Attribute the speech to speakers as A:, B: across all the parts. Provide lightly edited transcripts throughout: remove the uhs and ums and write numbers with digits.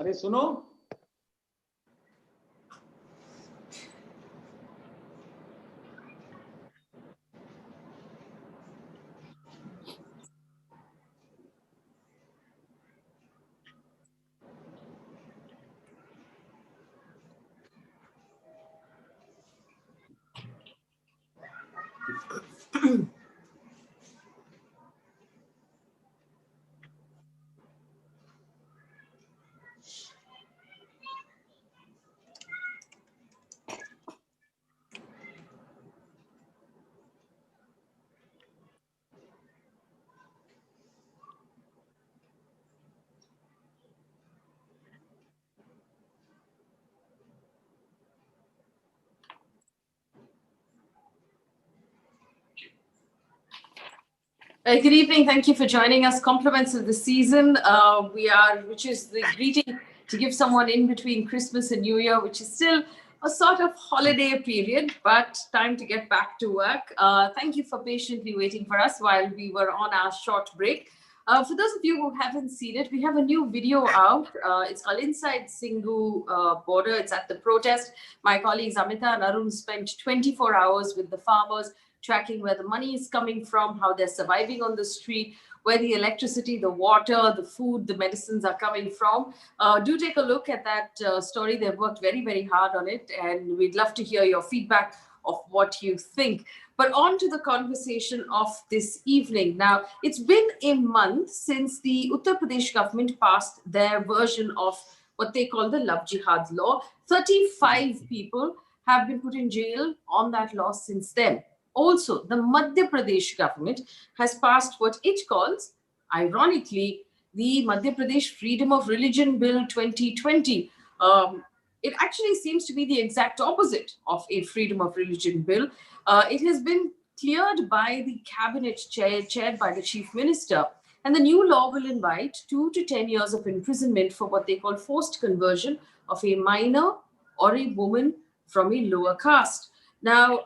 A: अरे सुनो,
B: good evening. Thank you for joining us. Compliments of the season. Which is the greeting to give someone in between Christmas and New Year, which is still a sort of holiday period, but time to get back to work. Thank you for patiently waiting for us while we were on our short break. For those of you who haven't seen it, we have a new video out. It's called Inside Singhu Border. It's at the protest. My colleagues Amita and Arun spent 24 hours with the farmers, tracking where the money is coming from, how they're surviving on the street, where the electricity, the water, the food, the medicines are coming from. Do take a look at that story. They've worked very, very hard on it, and we'd love to hear your feedback of what you think. But on to the conversation of this evening. Now, it's been a month since the Uttar Pradesh government passed their version of what they call the Love Jihad law. 35 people have been put in jail on that law since then. Also, the Madhya Pradesh government has passed what it calls, ironically, the Madhya Pradesh Freedom of Religion Bill 2020. It actually seems to be the exact opposite of a freedom of religion bill. It has been cleared by the cabinet chaired by the chief minister. And the new law will invite 2 to 10 years of imprisonment for what they call forced conversion of a minor or a woman from a lower caste. Now,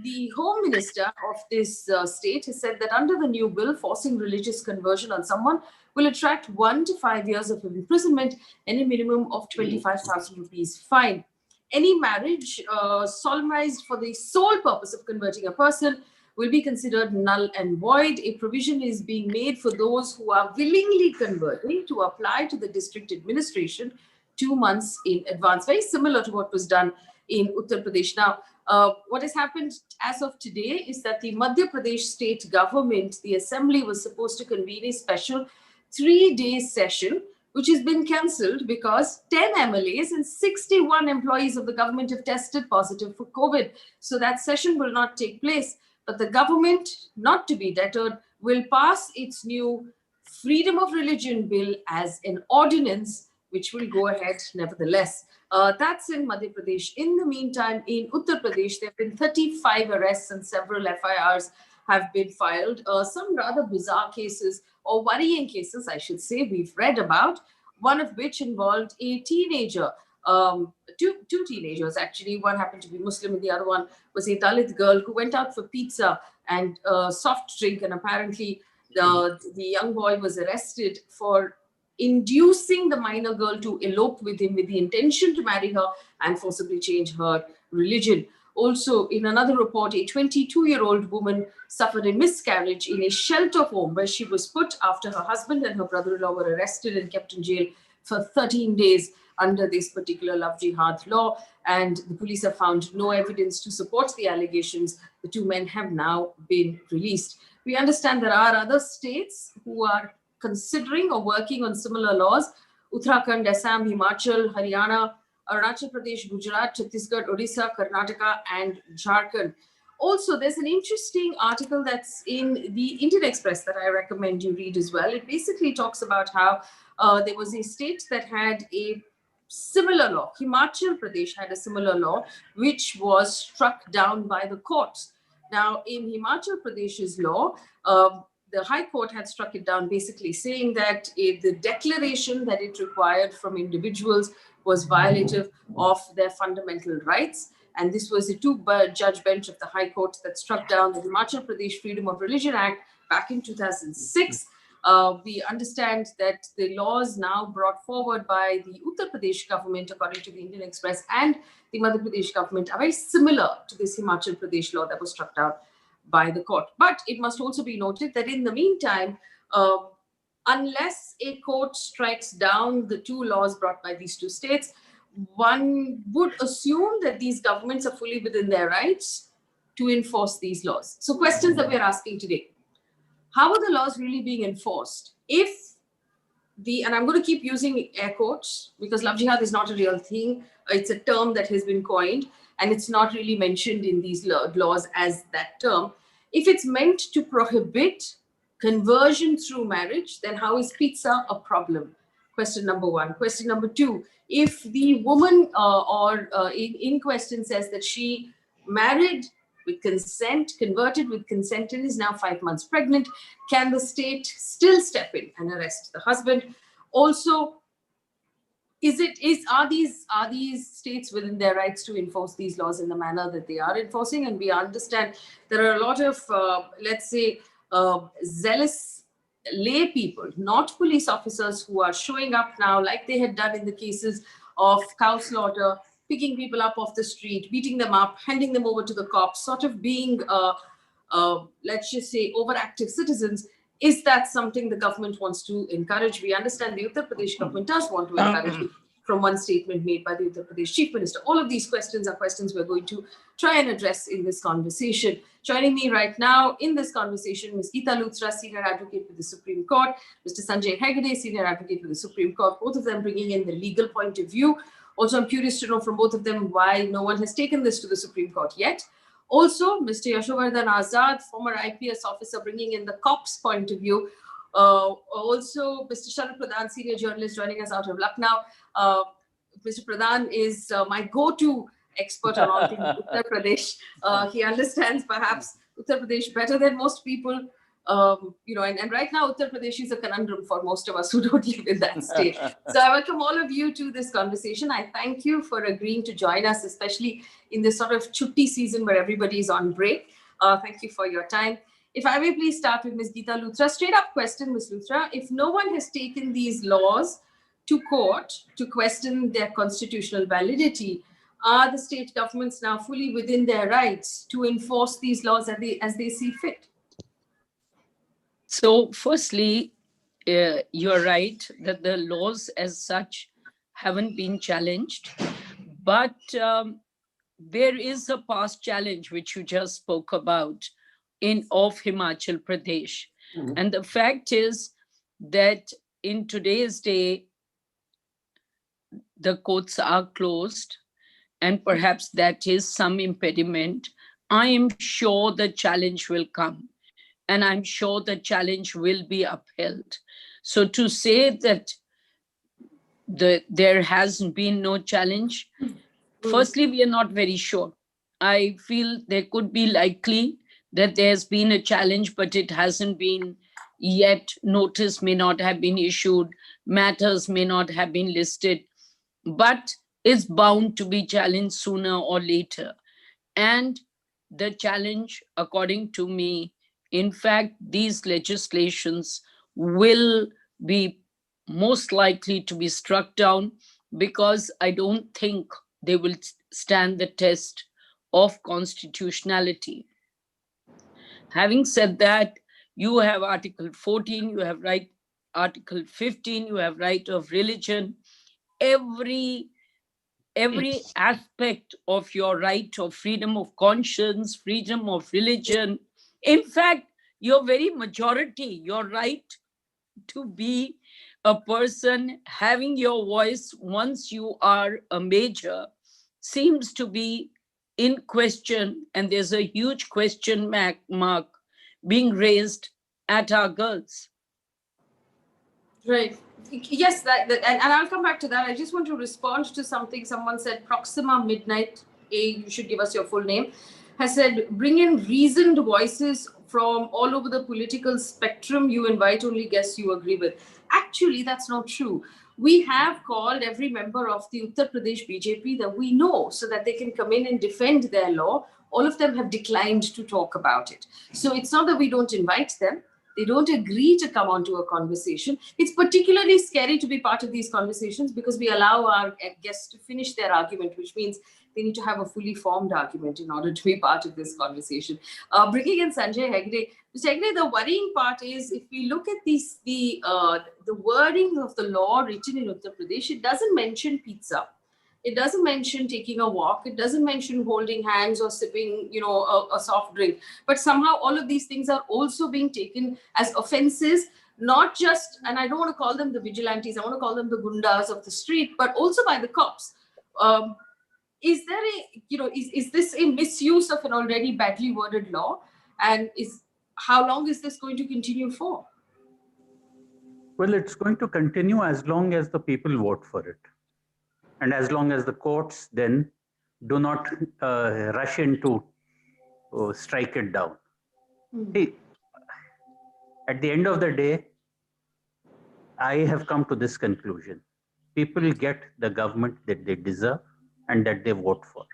B: the Home Minister of this state has said that under the new bill, forcing religious conversion on someone will attract 1 to 5 years of imprisonment and a minimum of 25,000 rupees fine. Any marriage solemnized for the sole purpose of converting a person will be considered null and void. A provision is being made for those who are willingly converting to apply to the district administration 2 months in advance, very similar to what was done in Uttar Pradesh. Now, what has happened as of today is that the Madhya Pradesh state government, the assembly, was supposed to convene a special 3-day session, which has been cancelled because 10 MLAs and 61 employees of the government have tested positive for COVID. So that session will not take place. But the government, not to be deterred, will pass its new Freedom of Religion Bill as an ordinance, which will go ahead nevertheless. That's in Madhya Pradesh. In the meantime, in Uttar Pradesh, there have been 35 arrests and several FIRs have been filed. Some rather bizarre cases, or worrying cases, I should say, we've read about, one of which involved a teenager, two teenagers actually. One happened to be Muslim and the other one was a Dalit girl who went out for pizza and soft drink, and apparently the young boy was arrested for inducing the minor girl to elope with him with the intention to marry her and forcibly change her religion. Also, in another report, a 22-year-old woman suffered a miscarriage in a shelter home where she was put after her husband and her brother-in-law were arrested and kept in jail for 13 days under this particular Love Jihad law. And the police have found no evidence to support the allegations. The 2 men have now been released. We understand there are other states who are considering or working on similar laws: Uttarakhand, Assam, Himachal, Haryana, Arunachal Pradesh, Gujarat, Chhattisgarh, Odisha, Karnataka, and Jharkhand. Also, there's an interesting article that's in the Indian Express that I recommend you read as well. It basically talks about how there was a state that had a similar law. Himachal Pradesh had a similar law, which was struck down by the courts. Now, in Himachal Pradesh's law, the High Court had struck it down, basically saying that the declaration that it required from individuals was violative of their fundamental rights. And this was a 2-judge bench of the High Court that struck down the Himachal Pradesh Freedom of Religion Act back in 2006. We understand that the laws now brought forward by the Uttar Pradesh government, according to the Indian Express, and the Madhya Pradesh government are very similar to this Himachal Pradesh law that was struck down by the court. But it must also be noted that in the meantime, unless a court strikes down the two laws brought by these two states, one would assume that these governments are fully within their rights to enforce these laws. So questions that we're asking today: how are the laws really being enforced? If and I'm going to keep using air quotes because love jihad is not a real thing. It's a term that has been coined and it's not really mentioned in these laws as that term. If it's meant to prohibit conversion through marriage, then how is pizza a problem? Question number one. Question number two, if the woman in question says that she married with consent, converted with consent, and is now 5 months pregnant, can the state still step in and arrest the husband? Also, are these states within their rights to enforce these laws in the manner that they are enforcing? And we understand there are a lot of, let's say, zealous lay people, not police officers, who are showing up now like they had done in the cases of cow slaughter, picking people up off the street, beating them up, handing them over to the cops, sort of being, let's just say, overactive citizens. Is that something the government wants to encourage? We understand the Uttar Pradesh government does want to encourage it, from one statement made by the Uttar Pradesh Chief Minister. All of these questions are questions we're going to try and address in this conversation. Joining me right now in this conversation, Ms. Geeta Luthra, Senior Advocate with the Supreme Court, Mr. Sanjay Hegde, Senior Advocate with the Supreme Court, both of them bringing in the legal point of view. Also, I'm curious to know from both of them why no one has taken this to the Supreme Court yet. Also, Mr. Yashovardhan Azad, former IPS officer, bringing in the cops' point of view. Also, Mr. Sharat Pradhan, senior journalist, joining us out of Lucknow. Mr. Pradhan is my go-to expert on all things Uttar Pradesh. He understands perhaps Uttar Pradesh better than most people. And right now Uttar Pradesh is a conundrum for most of us who don't live in that state. So I welcome all of you to this conversation. I thank you for agreeing to join us, especially in this sort of chutti season where everybody is on break. Thank you for your time. If I may please start with Ms. Geeta Luthra. Straight up question, Ms. Luthra. If no one has taken these laws to court to question their constitutional validity, are the state governments now fully within their rights to enforce these laws as they see fit?
A: So firstly, you're right that the laws as such haven't been challenged, but there is a past challenge which you just spoke about of Himachal Pradesh. Mm-hmm. And the fact is that in today's day, the courts are closed, and perhaps that is some impediment. I am sure the challenge will come. And I'm sure the challenge will be upheld. So to say that there has been no challenge, firstly, we are not very sure. I feel there could be likely that there's been a challenge, but it hasn't been yet. Notice may not have been issued. Matters may not have been listed, but it's bound to be challenged sooner or later. And the challenge, according to me, in fact, these legislations will be most likely to be struck down because I don't think they will stand the test of constitutionality. Having said that, you have Article 14, you have Article 15, you have right of religion. Every aspect of your right of freedom of conscience, freedom of religion, in fact, your very majority, your right to be a person having your voice once you are a major, seems to be in question, and there's a huge question mark being raised at our girls.
B: Right. Yes, and I'll come back to that. I just want to respond to something someone said. Proxima Midnight, you should give us your full name, has said, bring in reasoned voices from all over the political spectrum. You invite only guests you agree with. Actually, that's not true. We have called every member of the Uttar Pradesh BJP that we know so that they can come in and defend their law. All of them have declined to talk about it. So it's not that we don't invite them. They don't agree to come onto a conversation. It's particularly scary to be part of these conversations because we allow our guests to finish their argument, which means they need to have a fully formed argument in order to be part of this conversation. Bringing in Sanjay Hegde. Mr. Hegde, the worrying part is if we look at the wording of the law written in Uttar Pradesh, it doesn't mention pizza. It doesn't mention taking a walk. It doesn't mention holding hands or sipping, a soft drink. But somehow all of these things are also being taken as offenses, not just, and I don't want to call them the vigilantes, I want to call them the gundas of the street, but also by the cops. Is there is this a misuse of an already badly worded law? And how long is this going to continue for?
C: Well, it's going to continue as long as the people vote for it. And as long as the courts then do not rush in to strike it down. See, at the end of the day, I have come to this conclusion. People get the government that they deserve and that they vote for.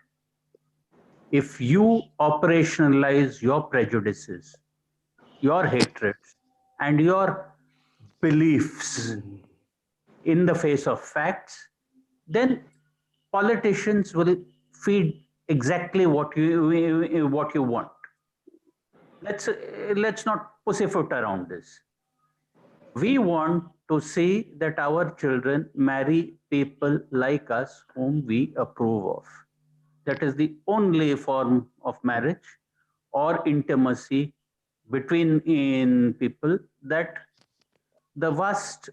C: If you operationalize your prejudices, your hatreds, and your beliefs in the face of facts, then politicians will feed exactly what you want. Let's not pussyfoot around this. We want to see that our children marry people like us whom we approve of. That is the only form of marriage or intimacy between people that the vast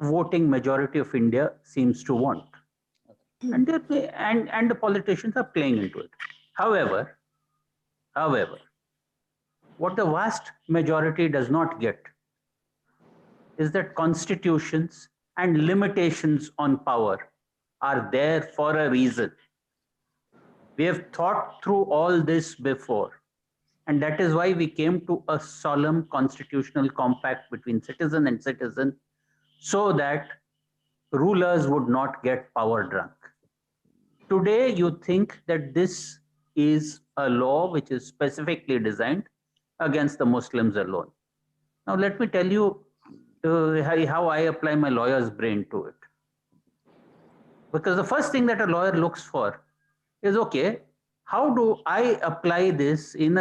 C: voting majority of India seems to want. And the politicians are playing into it. However, what the vast majority does not get is that constitutions and limitations on power are there for a reason. We have thought through all this before, and that is why we came to a solemn constitutional compact between citizen and citizen, so that rulers would not get power drunk. Today, you think that this is a law which is specifically designed against the Muslims alone. Now, let me tell you how I apply my lawyer's brain to it. Because the first thing that a lawyer looks for is, okay, how do I apply this in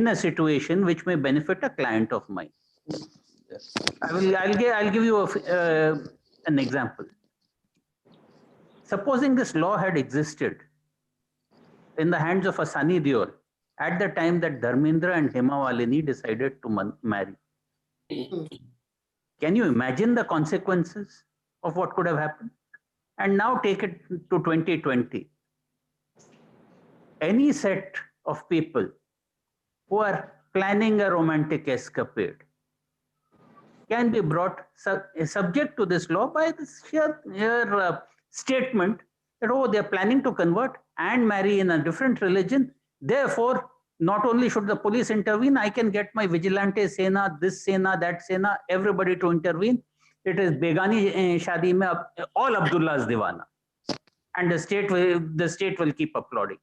C: a situation which may benefit a client of mine? Yes. I'll give you an example. Supposing this law had existed in the hands of a Sunny Deol at the time that Dharmendra and Hema Malini decided to marry. Can you imagine the consequences of what could have happened? And now take it to 2020. Any set of people who are planning a romantic escapade can be brought subject to this law by this sheer statement that, oh, they're planning to convert and marry in a different religion. Therefore, not only should the police intervene, I can get my vigilante sena, this sena, that sena, everybody to intervene. It is Begani Shadi mein all Abdullah's Diwana. And the state will keep applauding.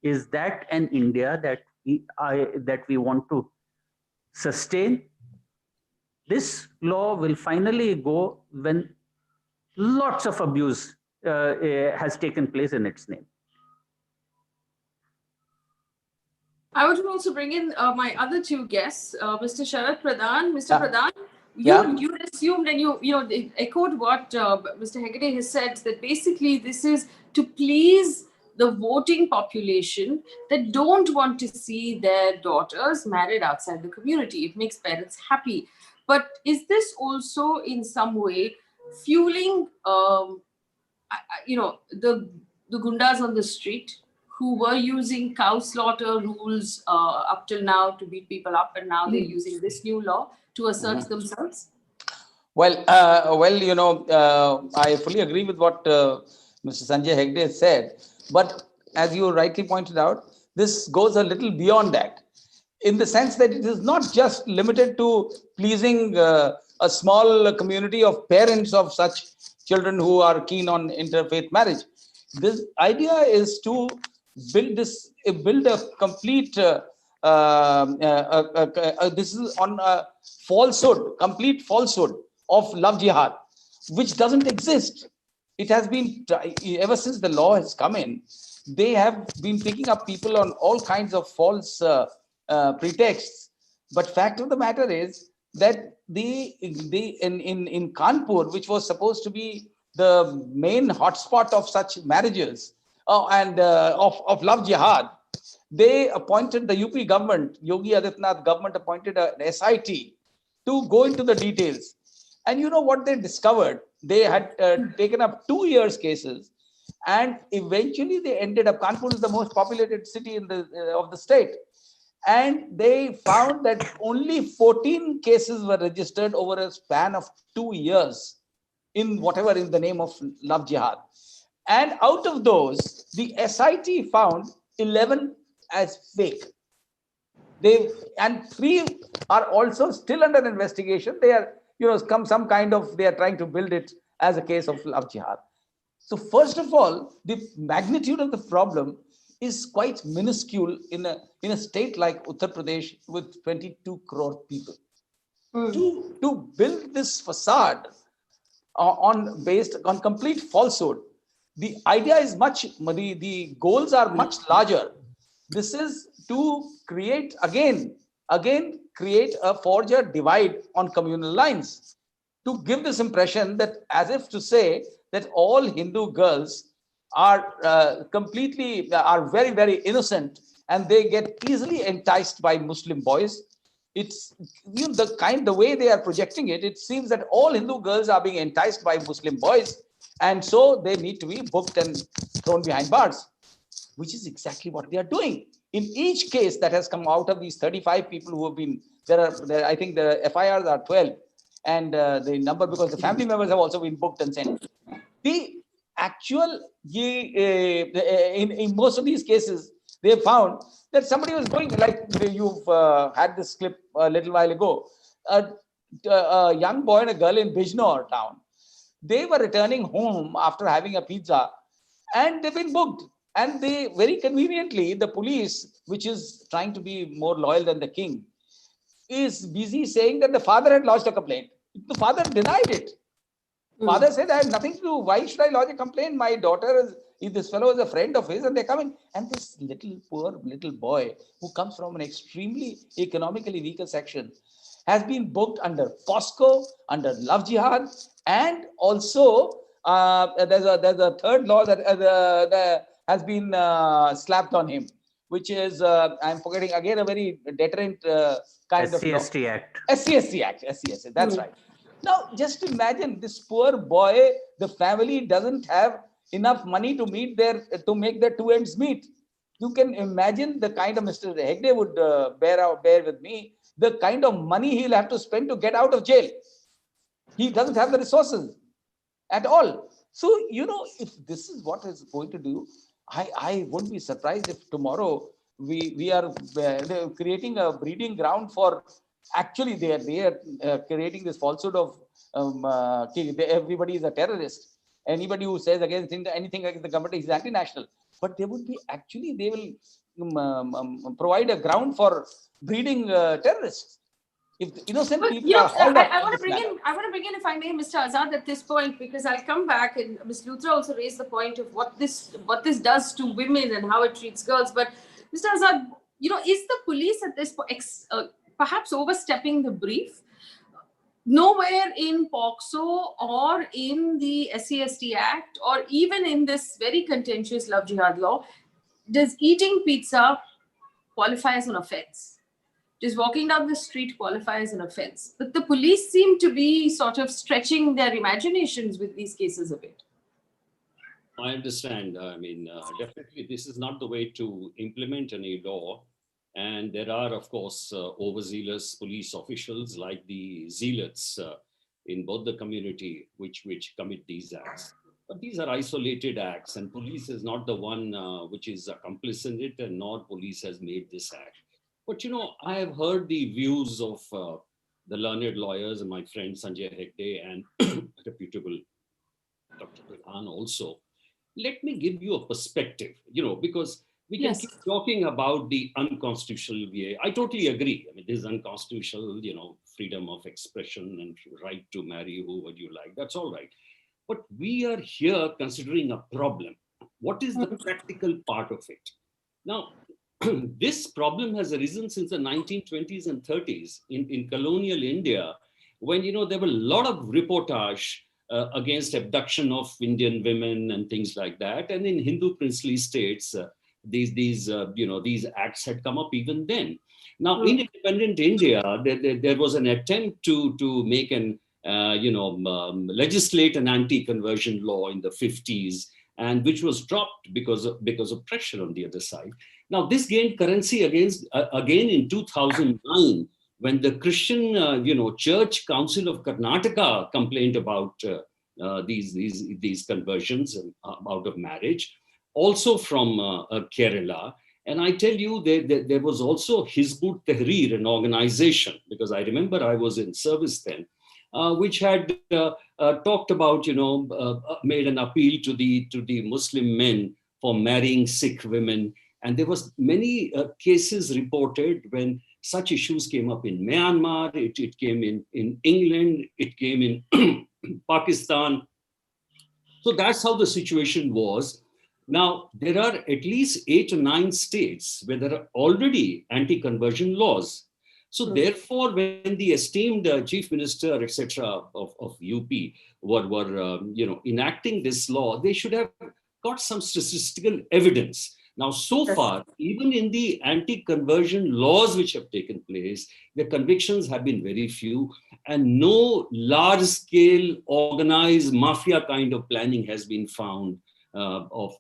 C: Is that an India that we want to sustain? This law will finally go when lots of abuse has taken place in its name.
B: I would also bring in my other two guests, Mr. Sharat Pradhan. Mr. Pradhan, you assumed and you echoed what Mr. Hegde has said, that basically this is to please the voting population that don't want to see their daughters married outside the community. It makes parents happy. But is this also in some way fueling, the gundas on the street who were using cow slaughter rules up till now to beat people up, and now they're using this new law to assert themselves?
D: Well, I fully agree with what Mr. Sanjay Hegde said. But as you rightly pointed out, this goes a little beyond that, in the sense that it is not just limited to pleasing a small community of parents of such children who are keen on interfaith marriage. This idea is to build a complete this is on falsehood, complete falsehood of love jihad, which doesn't exist. It has been, ever since the law has come in, they have been picking up people on all kinds of false pretexts. But fact of the matter is that in Kanpur, which was supposed to be the main hotspot of such marriages and of love jihad, they appointed, the UP government, Yogi Adityanath government appointed an SIT to go into the details. And you know what they discovered? They had taken up 2 years cases, and eventually they ended up, Kanpur is the most populated city in the of the state, and they found that only 14 cases were registered over a span of 2 years in whatever, in the name of love jihad. And out of those, the SIT found 11 as fake. They, and 3 are also still under investigation. They are, some kind of, they are trying to build it as a case of love jihad. So first of all, the magnitude of the problem is quite minuscule in a state like Uttar Pradesh with 22 crore people. To build this facade based on complete falsehood, the idea is the goals are much larger. This is to create forge a divide on communal lines, to give this impression that, as if to say that all Hindu girls are very, very innocent, and they get easily enticed by Muslim boys. It's the way they are projecting it. It seems that all Hindu girls are being enticed by Muslim boys, and so they need to be booked and thrown behind bars, which is exactly what they are doing. In each case that has come out of these 35 people who have been, I think the FIRs are 12, and the number, because the family members have also been booked and sent. The actual, in most of these cases, they found that somebody was going, like you've had this clip a little while ago, a young boy and a girl in Bijnor town. They were returning home after having a pizza, and they've been booked. And they, very conveniently, the police, which is trying to be more loyal than the king, is busy saying that the father had lodged a complaint. The father denied it. Father said, I have nothing to do. Why should I lodge a complaint? My daughter is, this fellow is a friend of his, and they're coming. And this poor little boy, who comes from an extremely economically weaker section, has been booked under POSCO, under love jihad, and also there's a third law that has been slapped on him, which is, I'm forgetting again, a very deterrent kind of law.
C: SC/ST Act.
D: SC/ST Act. SC/ST, that's right. Now, just imagine this poor boy, the family doesn't have enough money to make their 2 ends meet. You can imagine the kind of, Mr. Hegde would bear with me, the kind of money he'll have to spend to get out of jail. He doesn't have the resources at all. So, if this is what is going to do, I wouldn't be surprised if tomorrow we are creating a breeding ground for, actually they are creating this falsehood of everybody is a terrorist. Anybody who says anything against the government is anti-national. But they would be, actually, they will provide a ground for breeding terrorists. If the innocent people are hauled up.
B: I want to bring in, if I may, Mr. Azad, at this point, because I'll come back, and Ms. Luthra also raised the point of what this does to women and how it treats girls. But Mr. Azad, is the police at this point perhaps overstepping the brief? Nowhere in POXO or in the SC/ST Act, or even in this very contentious love jihad law, does eating pizza qualify as an offense? Does walking down the street qualify as an offense? But the police seem to be sort of stretching their imaginations with these cases a bit.
E: I understand. Definitely this is not the way to implement any law. And there are, of course, overzealous police officials like the zealots in both the community which commit these acts. But these are isolated acts, and police is not the one which is accomplice in it, and nor police has made this act. But, I have heard the views of the learned lawyers and my friend Sanjay Hegde and reputable Dr. Pradhan also. Let me give you a perspective, because We can keep talking about the unconstitutional VA. I totally agree. I mean, this is unconstitutional, freedom of expression and right to marry whoever you like. That's all right. But we are here considering a problem. What is the practical part of it? Now, this problem has arisen since the 1920s and 30s in colonial India, when, there were a lot of reportage against abduction of Indian women and things like that. And in Hindu princely states, these acts had come up even then. Now, in independent India, there was an attempt to make legislate an anti-conversion law in the 50s, and which was dropped because of pressure on the other side. Now, this gained currency again in 2009, when the Christian, Church Council of Karnataka complained about these conversions out of marriage, also from Kerala. And I tell you, there was also Hizbut Tahrir, an organization, because I remember I was in service then, which had talked about, made an appeal to the Muslim men for marrying Sikh women. And there was many cases reported when such issues came up in Myanmar, it came in England, it came in Pakistan. So that's how the situation was. Now, there are at least 8 or 9 states where there are already anti-conversion laws. So therefore, when the esteemed chief minister, etc., of UP were enacting this law, they should have got some statistical evidence. Now, so far, even in the anti-conversion laws which have taken place, the convictions have been very few, and no large-scale organized mafia kind of planning has been found of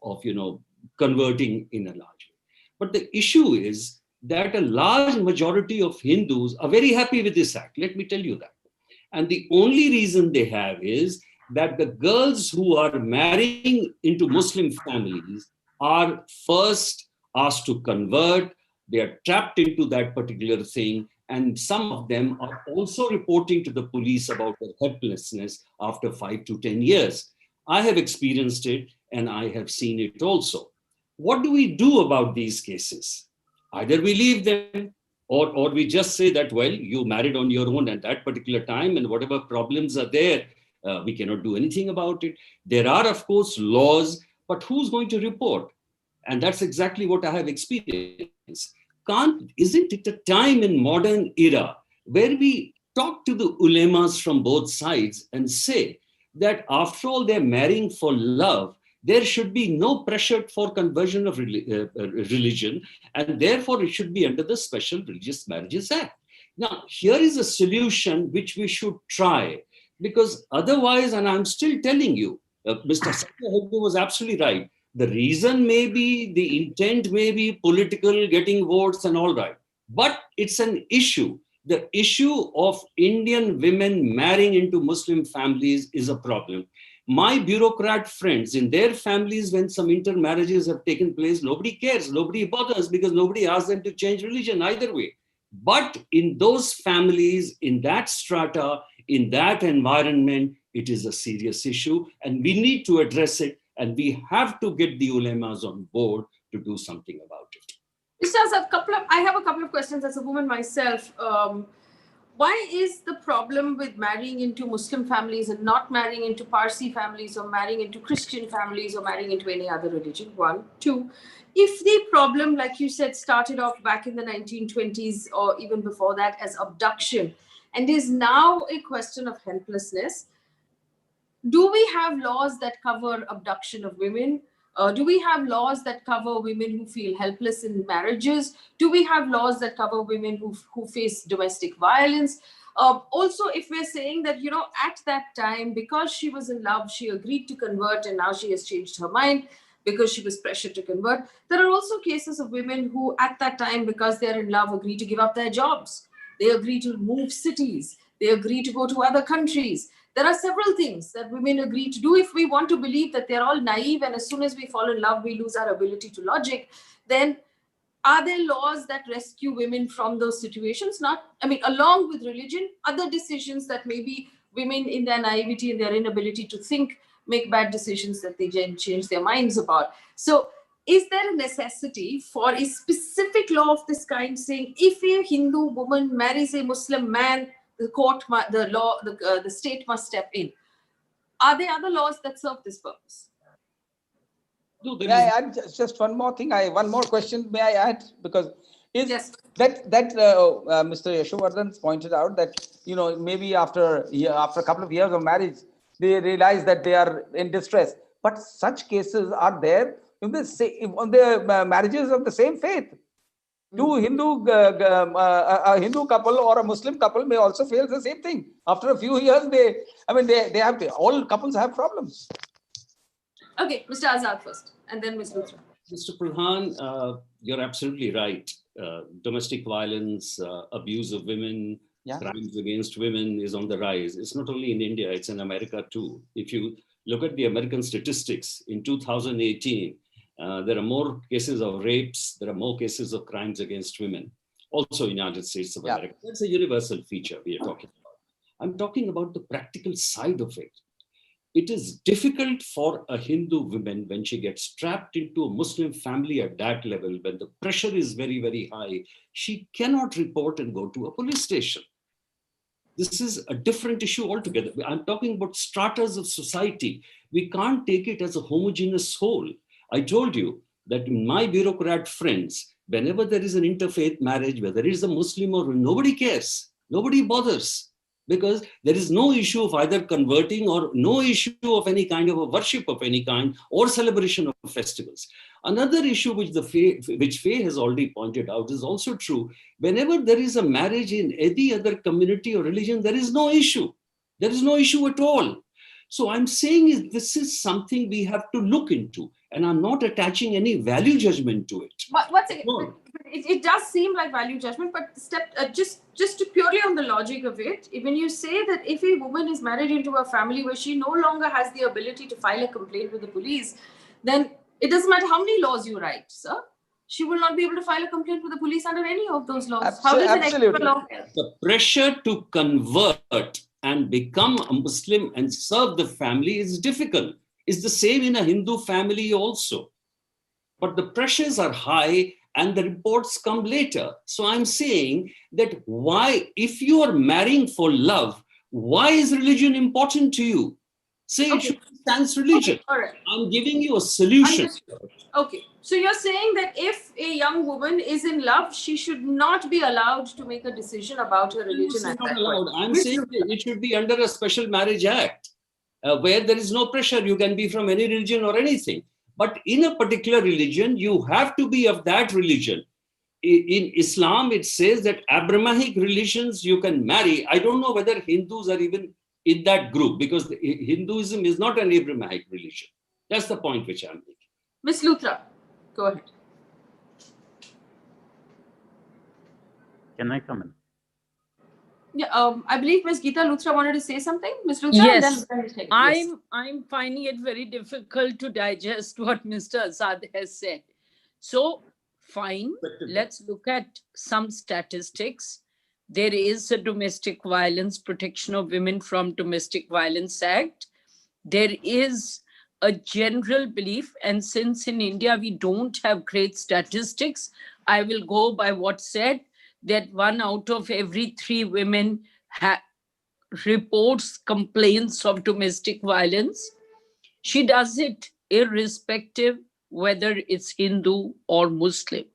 E: converting in a large way. But the issue is that a large majority of Hindus are very happy with this act. Let me tell you that. And the only reason they have is that the girls who are marrying into Muslim families are first asked to convert. They are trapped into that particular thing. And some of them are also reporting to the police about their helplessness after 5 to 10 years. I have experienced it and I have seen it also. What do we do about these cases? Either we leave them or we just say that, well, you married on your own at that particular time and whatever problems are there, we cannot do anything about it. There are, of course, laws, but who's going to report? And that's exactly what I have experienced. Isn't it a time in modern era where we talk to the ulemas from both sides and say that after all, they're marrying for love, there should be no pressure for conversion of religion, and therefore it should be under the Special Religious Marriages Act. Now, here is a solution which we should try, because otherwise, and I'm still telling you, Mr. Sanjay was absolutely right. The reason may be, the intent may be political, getting votes and all right, but it's an issue. The issue of Indian women marrying into Muslim families is a problem. My bureaucrat friends, in their families, when some intermarriages have taken place, nobody cares, nobody bothers, because nobody asks them to change religion either way. But in those families, in that strata, in that environment, it is a serious issue, and we need to address it, and we have to get the ulemas on board to do something about it.
B: I have a couple of questions as a woman myself. Why is the problem with marrying into Muslim families and not marrying into Parsi families or marrying into Christian families or marrying into any other religion? 1. 2, if the problem, like you said, started off back in the 1920s or even before that as abduction and is now a question of helplessness, do we have laws that cover abduction of women? Do we have laws that cover women who feel helpless in marriages? Do we have laws that cover women who face domestic violence? Also, if we're saying that, at that time, because she was in love, she agreed to convert and now she has changed her mind because she was pressured to convert. There are also cases of women who at that time, because they're in love, agree to give up their jobs. They agree to move cities. They agree to go to other countries. There are several things that women agree to do. If we want to believe that they're all naive and as soon as we fall in love, we lose our ability to logic, then are there laws that rescue women from those situations? Along with religion, other decisions that maybe women in their naivety and their inability to think make bad decisions that they change their minds about. So is there a necessity for a specific law of this kind saying if a Hindu woman marries a Muslim man, the state must step in? Are there other laws that serve this purpose?
E: No, there
D: May I
E: is
D: add just one more thing? One more question. May I add? Because is
B: Yes.
D: that Mr. Yashovardhan pointed out that maybe after a couple of years of marriage they realize that they are in distress. But such cases are there in the marriages of the same faith. Two Hindu a Hindu couple or a Muslim couple may also face the same thing. After a few years, all couples have problems.
B: Okay, Mr. Azad first, and then Ms. Luthra.
E: Mr. Pradhan, you're absolutely right. Domestic violence, abuse of women, crimes against women is on the rise. It's not only in India, it's in America too. If you look at the American statistics, in 2018, there are more cases of rapes, there are more cases of crimes against women, also in the United States of America. That's a universal feature we are talking about. I'm talking about the practical side of it. It is difficult for a Hindu woman when she gets trapped into a Muslim family at that level, when the pressure is very, very high, she cannot report and go to a police station. This is a different issue altogether. I'm talking about stratas of society. We can't take it as a homogeneous whole. I told you that my bureaucrat friends, whenever there is an interfaith marriage, whether it is a Muslim or nobody cares, nobody bothers. Because there is no issue of either converting or no issue of any kind of a worship of any kind or celebration of festivals. Another issue which Faye has already pointed out is also true. Whenever there is a marriage in any other community or religion, there is no issue. There is no issue at all. So I'm saying this is something we have to look into, and I'm not attaching any value judgment to it.
B: But what's it? It does seem like value judgment, but just to purely on the logic of it, when you say that if a woman is married into a family where she no longer has the ability to file a complaint with the police, then it doesn't matter how many laws you write, sir. She will not be able to file a complaint with the police under any of those laws. How does an extra law help?
E: The pressure to convert and become a Muslim and serve the family is difficult. It's the same in a Hindu family also. But the pressures are high and the reports come later. So I'm saying that if you are marrying for love, why is religion important to you? Say it should stand religion.
B: Okay, all right.
E: I'm giving you a solution.
B: Okay, so you're saying that if a young woman is in love, she should not be allowed to make a decision about her religion at that point.
E: I'm saying that it should be under a special marriage act where there is no pressure. You can be from any religion or anything. But in a particular religion, you have to be of that religion. In Islam, it says that Abrahamic religions you can marry. I don't know whether Hindus are even in that group, because Hinduism is not an Abrahamic religion. That's the point which I'm making.
B: Ms. Luthra, go ahead.
C: Can I come in?
B: Yeah, I believe Ms. Geeta Luthra wanted to say something. Ms. Luthra,
A: Yes,
B: and then
A: I'm finding it very difficult to digest what Mr. Azad has said. So, fine, let's look at some statistics. There is a Domestic Violence Protection of Women from Domestic Violence Act. There is a general belief, and since in India we don't have great statistics, I will go by what's said, that 1 out of every 3 women reports complaints of domestic violence. She does it irrespective whether it's Hindu or Muslim.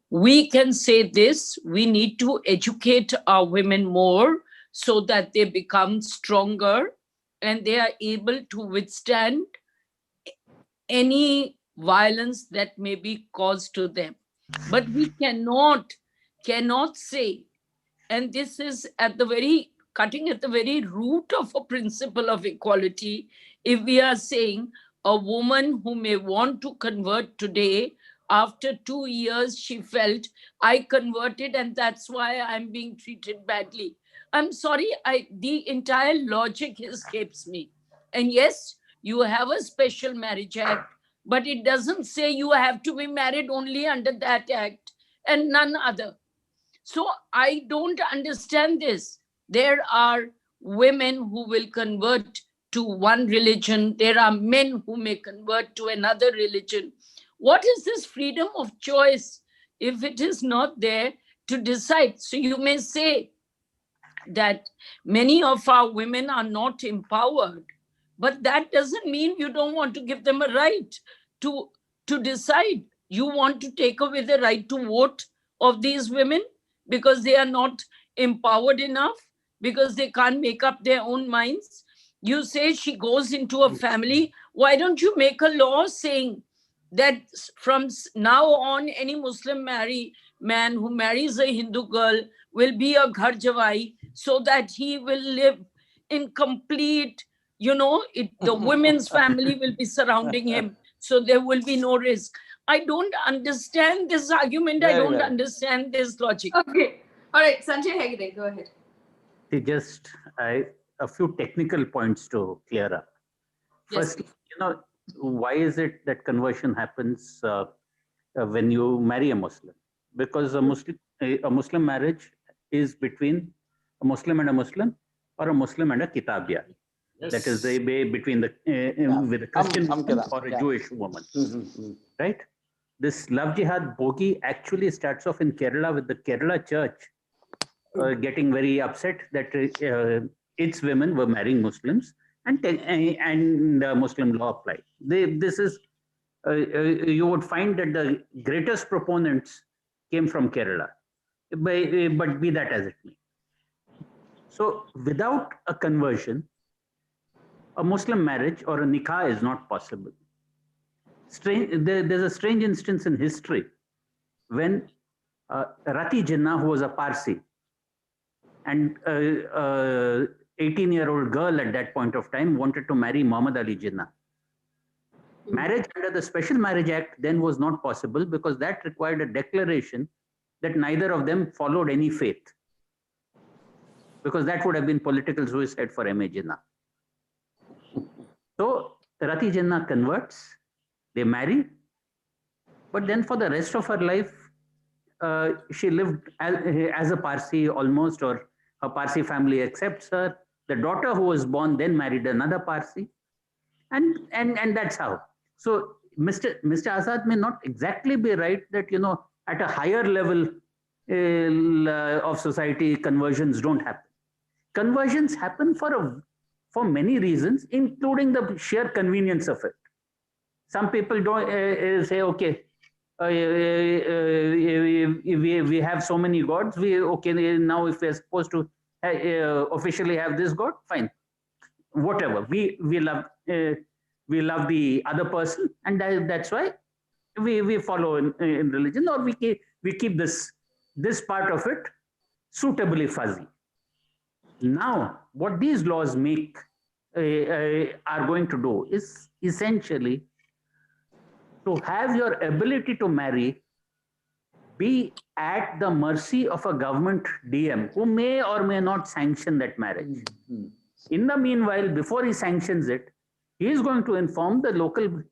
A: We can say this: we need to educate our women more so that they become stronger and they are able to withstand any violence that may be caused to them. But we cannot say, and this is cutting at the very root of a principle of equality, if we are saying a woman who may want to convert today, after 2 years she felt, I converted and that's why I'm being treated badly. I'm sorry, the entire logic escapes me. And yes, you have a special marriage act, but it doesn't say you have to be married only under that act and none other. So I don't understand this. There are women who will convert to one religion. There are men who may convert to another religion. What is this freedom of choice if it is not there to decide? So you may say that many of our women are not empowered, but that doesn't mean you don't want to give them a right to decide. You want to take away the right to vote of these women because they are not empowered enough, because they can't make up their own minds. You say she goes into a family. Why don't you make a law saying that from now on, any Muslim man who marries a Hindu girl will be a ghar jawai, so that he will live in complete, the women's family will be surrounding him, so there will be no risk. I don't understand this argument. I
D: Very
A: don't
D: well.
A: understand this logic.
B: Okay. All right, Sanjay Hegde, go ahead.
C: Just a few technical points to clear up.
B: Yes,
C: First, why is it that conversion happens when you marry a Muslim? Because a Muslim marriage is between a Muslim and a Muslim, or a Muslim and a Kitabiya.
E: Yes.
C: That is the way between the with a Christian woman or a Jewish woman, right? This love jihad bogie actually starts off in Kerala with the Kerala church getting very upset that its women were marrying Muslims, and Muslim law applied. This is you would find that the greatest proponents came from Kerala, but be that as it may. So without a conversion, a Muslim marriage or a nikah is not possible. There's a strange instance in history when Rati Jinnah, who was a Parsi, and 18-year-old girl at that point of time wanted to marry Muhammad Ali Jinnah. Marriage under the Special Marriage Act then was not possible because that required a declaration that neither of them followed any faith, because that would have been political suicide for M.A. Jinnah. So Rati Jinnah converts, they marry, but then for the rest of her life, she lived as a Parsi almost, or her Parsi family accepts her. The daughter who was born then married another Parsi, and that's how. So Mr. Azad may not exactly be right that at a higher level of society conversions don't happen. Conversions happen for many reasons, including the sheer convenience of it. Some people don't say, okay, we have so many gods. Now if we're supposed to officially have this god, fine, whatever. We love the other person, and that's why we follow in religion, or we keep this part of it suitably fuzzy. Now, what these laws are going to do is essentially to have your ability to marry be at the mercy of a government DM who may or may not sanction that marriage. In the meanwhile, before he sanctions it, he is going to inform the local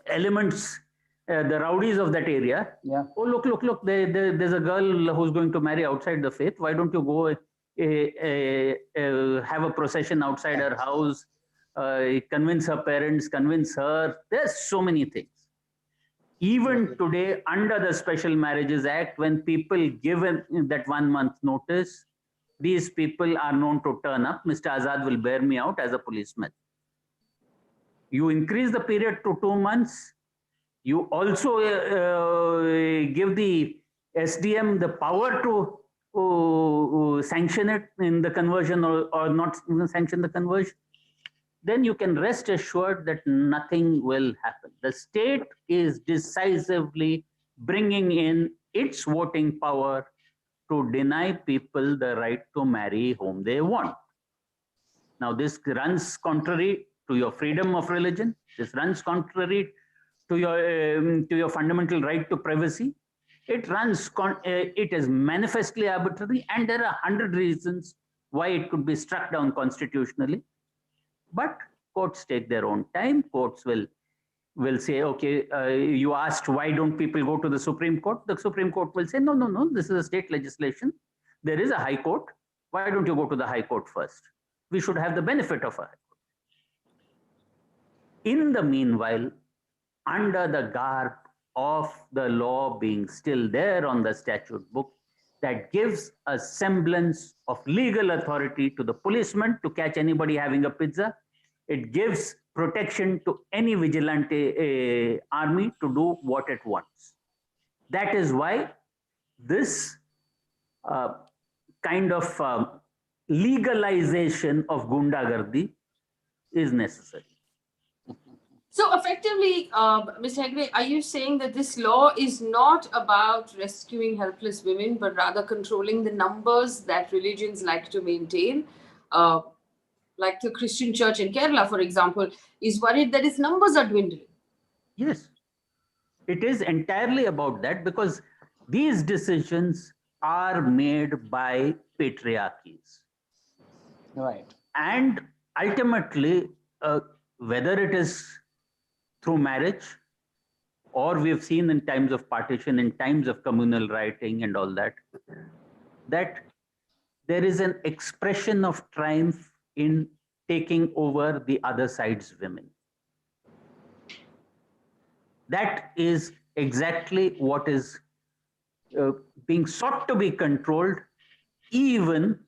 C: elements, the rowdies of that area.
D: Yeah.
C: Oh, look, there's a girl who's going to marry outside the faith. Why don't you go have a procession outside her house, convince her parents, convince her. There's so many things. Even today, under the Special Marriages Act, when people give that 1 month notice, these people are known to turn up. Mr. Azad will bear me out as a policeman. You increase the period to 2 months. You also give the SDM the power to sanction it in the conversion, or not even sanction the conversion. Then you can rest assured that nothing will happen. The state is decisively bringing in its voting power to deny people the right to marry whom they want. Now, this runs contrary to your freedom of religion. This runs contrary to your fundamental right to privacy. It is manifestly arbitrary, and there are 100 reasons why it could be struck down constitutionally. But courts take their own time. Courts will say, okay, you asked why don't people go to the Supreme Court? The Supreme Court will say, no, this is a state legislation. There is a High Court. Why don't you go to the High Court first? We should have the benefit of a High Court. In the meanwhile, under the garb of the law being still there on the statute book, that gives a semblance of legal authority to the policeman to catch anybody having a pizza. It gives protection to any vigilante army to do what it wants. That is why this kind of legalization of Gundagardi is necessary.
B: So effectively, Ms. Hegde, are you saying that this law is not about rescuing helpless women, but rather controlling the numbers that religions like to maintain? Like the Christian church in Kerala, for example, is worried that its numbers are dwindling.
C: Yes, it is entirely about that, because these decisions are made by patriarchies.
D: Right.
C: And ultimately, whether it is through marriage, or we've seen in times of partition, in times of communal rioting and all that, that there is an expression of triumph in taking over the other side's women. That is exactly what is being sought to be controlled, even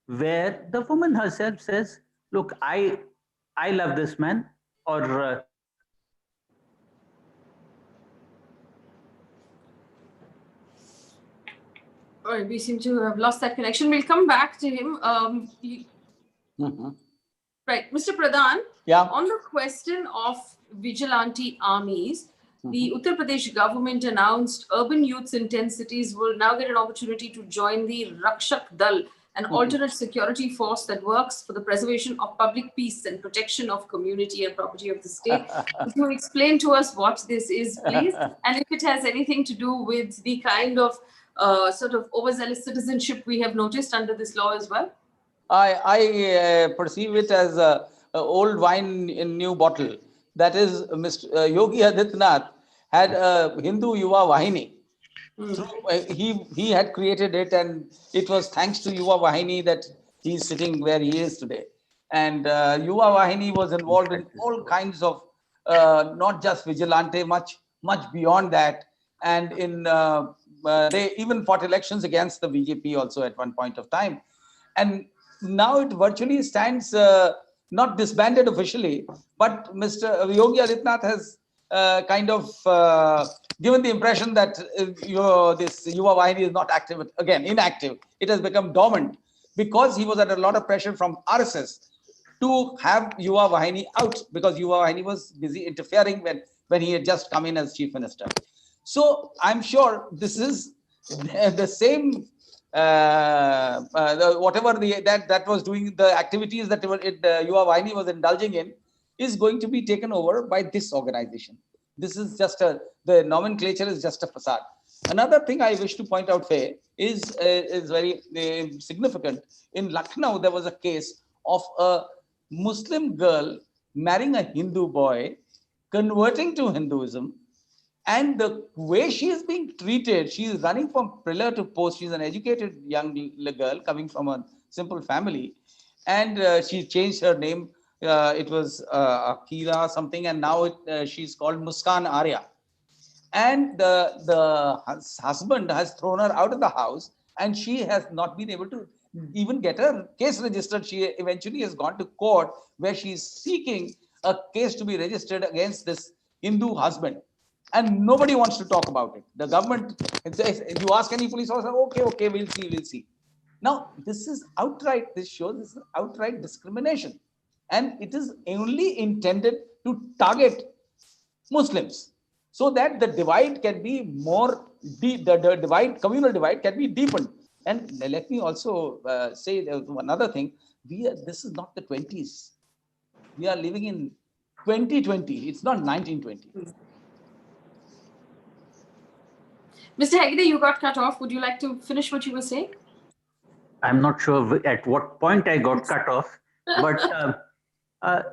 C: where the woman herself says, look, I love this man, or
B: All right, we seem to have lost that connection. We'll come back to him. Right, Mr. Pradhan,
D: Yeah.
B: on the question of vigilante armies, the Uttar Pradesh government announced urban youths in 10 cities will now get an opportunity to join the Rakshak Dal, an alternate security force that works for the preservation of public peace and protection of community and property of the state. If you explain to us what this is, please, and if it has anything to do with the kind of sort of overzealous citizenship we have noticed under this law as well.
D: I perceive it as a old wine in new bottle. That is, Mr. Yogi Adityanath had a Hindu Yuva Vahini. He had created it, and it was thanks to Yuva Vahini that he's sitting where he is today. And Yuva Vahini was involved in all kinds of not just vigilante, much beyond that. And in they even fought elections against the BJP also at one point of time. And now it virtually stands not disbanded officially, but Mr. Yogi Adityanath has kind of given the impression that this Yuva Vahini is not active, again, inactive. It has become dormant because he was under a lot of pressure from RSS to have Yuva Vahini out, because Yuva Vahini was busy interfering when he had just come in as chief minister. So I'm sure this is the same whatever that was doing, the activities that Yuva Vahini was indulging in is going to be taken over by this organization. This is just the nomenclature is just a facade. Another thing I wish to point out, Faye, is very significant. In Lucknow, there was a case of a Muslim girl marrying a Hindu boy, converting to Hinduism, and the way she is being treated, she is running from pillar to post. She's an educated young girl coming from a simple family, and she changed her name. It was Akira something, and now she's called Muskan Arya. And the husband has thrown her out of the house, and she has not been able to even get her case registered. She eventually has gone to court where she is seeking a case to be registered against this Hindu husband. And nobody wants to talk about it. The government, you ask any police officer, okay, we'll see. Now, this is outright, this shows this is outright discrimination. And it is only intended to target Muslims so that the divide can be more deep, the communal divide can be deepened. And let me also say another thing. This is not the 20s. We are living in 2020. It's not 1920.
B: Mr. Hegde, you got cut off. Would you like to finish what you were saying?
C: I'm not sure at what point I got cut off, but I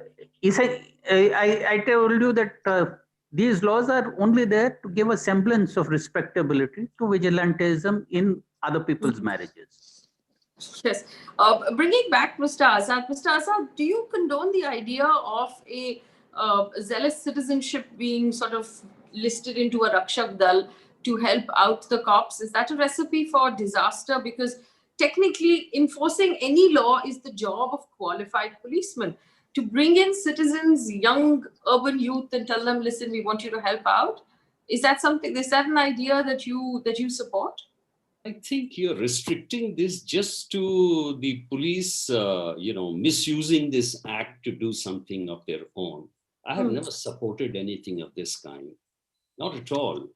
C: told you that these laws are only there to give a semblance of respectability to vigilantism in other people's marriages.
B: Yes. Bringing back Mr. Azad. Mr. Azad, do you condone the idea of a zealous citizenship being sort of listed into a Rakshak Dal to help out the cops. Is that a recipe for disaster? Because technically enforcing any law is the job of qualified policemen. To bring in citizens, young urban youth, and tell them, listen, we want you to help out. Is that an idea that you support?
E: I think you're restricting this just to the police, misusing this act to do something of their own. I have never supported anything of this kind. Not at all.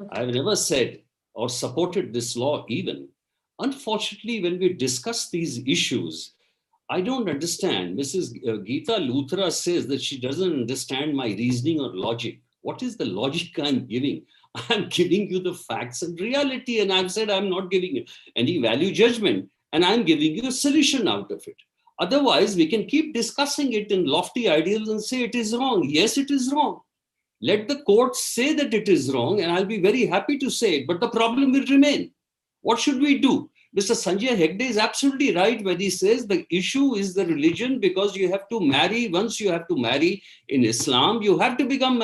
B: Okay.
E: I have never said or supported this law even. Unfortunately, when we discuss these issues, I don't understand. Mrs. Geeta Luthra says that she doesn't understand my reasoning or logic. What is the logic I'm giving? I'm giving you the facts and reality. And I've said I'm not giving you any value judgment. And I'm giving you a solution out of it. Otherwise, we can keep discussing it in lofty ideals and say it is wrong. Yes, it is wrong. Let the courts say that it is wrong, and I'll be very happy to say it. But the problem will remain. What should we do? Mr. Sanjay Hegde is absolutely right when he says the issue is the religion, because you have to marry. Once you have to marry in Islam, you have to become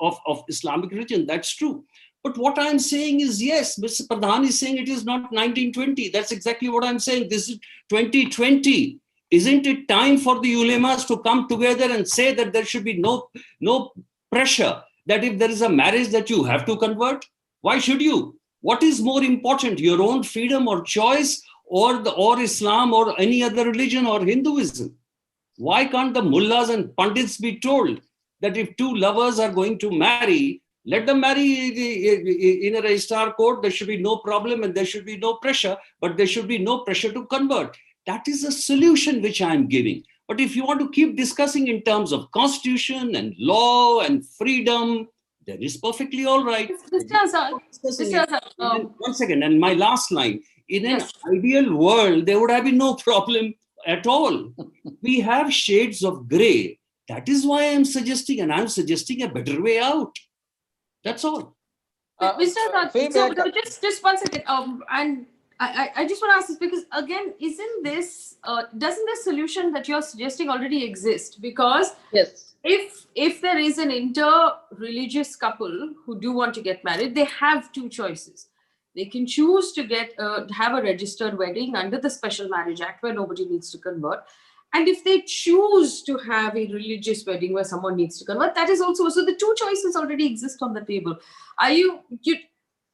E: of Islamic religion. That's true. But what I'm saying is, yes, Mr. Pradhan is saying it is not 1920. That's exactly what I'm saying. This is 2020. Isn't it time for the ulemas to come together and say that there should be no pressure that if there is a marriage that you have to convert? Why should you? What is more important, your own freedom or choice, or Islam or any other religion or Hinduism? Why can't the mullahs and pandits be told that if two lovers are going to marry, let them marry in a registrar court? There should be no problem and there should be no pressure, but there should be no pressure to convert. That is a solution which I'm giving. But if you want to keep discussing in terms of constitution and law and freedom, that is perfectly all right.
B: Mr. Azad,
E: One second, and my last line. In an ideal world, there would have been no problem at all. We have shades of gray. That is why I'm suggesting, and I'm suggesting a better way out. That's all.
B: Mr. Azad,
D: Faye,
B: so just 1 second. And I just want to ask this because, again, doesn't the solution that you're suggesting already exist? Because
A: Yes.
B: if there is an inter-religious couple who do want to get married, they have two choices. They can choose to have a registered wedding under the Special Marriage Act where nobody needs to convert. And if they choose to have a religious wedding where someone needs to convert, that is also, so the two choices already exist on the table.